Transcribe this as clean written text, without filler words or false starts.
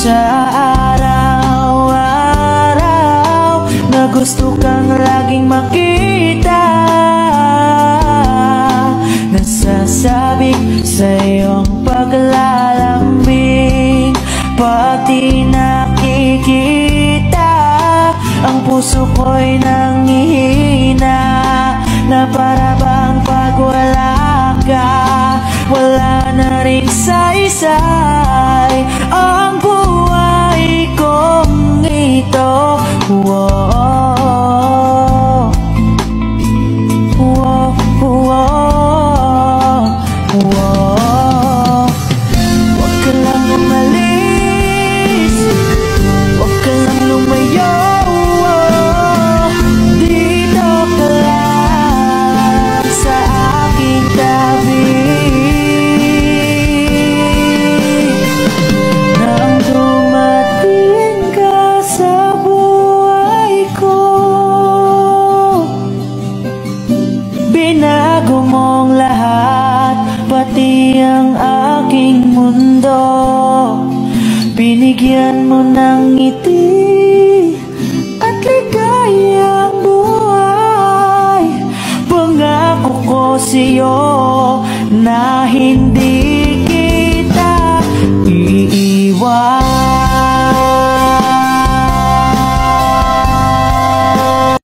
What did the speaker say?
Sa araw-araw na gusto kang laging makita, nasasabik sa iyong paglalambing. Pati nakikita, ang puso ko'y nangihina, na para bang pag wala ka, wala na rin saysay ang buhay kong ito. Whoa, whoa, whoa, whoa. Huwag ka lang umalis, huwag ka lang lumayo, dito ka lang sa aking tabi. Nang dumating ka sa buhay ko, binago mong lahat, pati ang aking mundo. Binigyan mo ng ngiti at ligayang buhay. Pangako ko sa'yo na hindi kita iiwan.